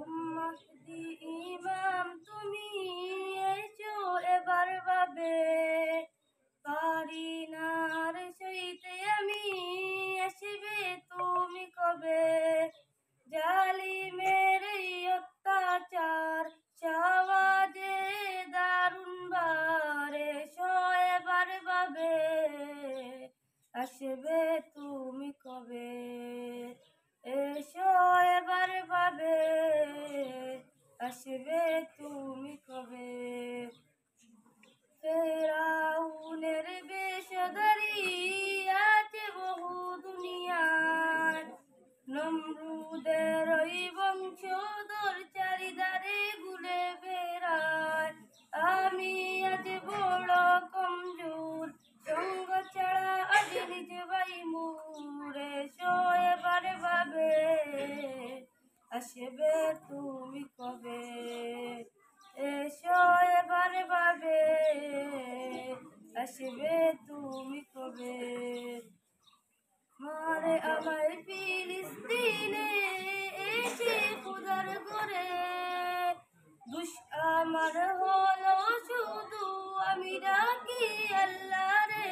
উম্মতি ইমাম তুমি এসো এবার ভাবে, পারি না আর সইতে আমি, আসবে তুমি কবে? জালিমের এই অত্যাচার সমাজে দারুণ ভার, এসো এবার ভাবে, আসবে তুমি কবে? এসো এবার ভাবে, আসবে তুমি কবে? ফেরাউনের বেশধারী আছে বহু দুনিয়ায়, নমরুদের ওই বংশধর চারিদারে ঘুরে বেড়ায়। আমি আজ বড় কমজোর, সঙ্গ ছাড়া আজ নিজ ভাই মোর, এসো এবার ভাবে, আসবে তুমি কবে? এসো এবার ভাবে, আসবে তুমি কবে? মারে আমায় ফিলিস্তিনে এসে খোদার ঘরে, দুষ আমার হলো শুধু আমি ডাকি আল্লাহ রে।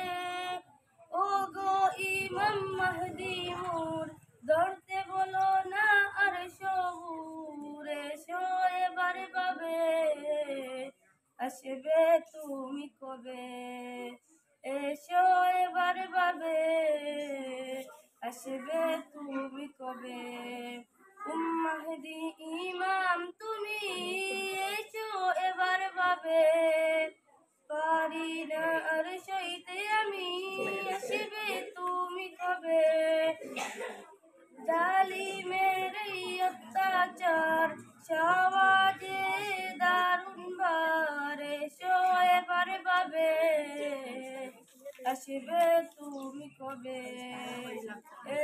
ও গো ইমাম মাহদি মোর, ধরতে বলো না আর সবুর, এসো এবার ভাবে, আসবে তুমি কবে? এসো এবার ভাবে, আসবে তুমি কবে? উম্মাহদি ইমাম তুমি এসো এবার ভাবে, পারি না আর সইতে আমি, আসবে তুমি কবে? জালিমের এই অত্যাচার সমাজে দারুণ ভার, এসো এবার ভাবে, আসবে তুমি কবে?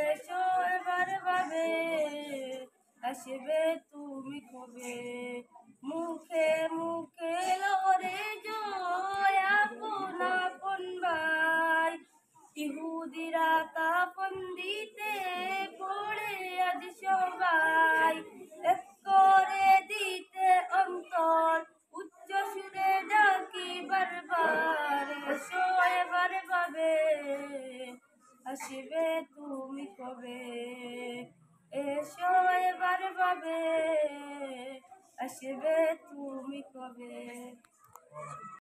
এসো এবার ভাবে, আসবে তুমি কবে? মুখে মুখে লড়ে জয় আপন আপন ভাই, ইহুদিরা কাফন দিতে পড়ে আজ সবাই, এক করে দিতে অন্তর উচ্চ সুরে ডাকি বারবার, এসো এবার ভাবে, আসবে তুমি কবে? এসো এবার ভাবে, আসবে তুমি কবে?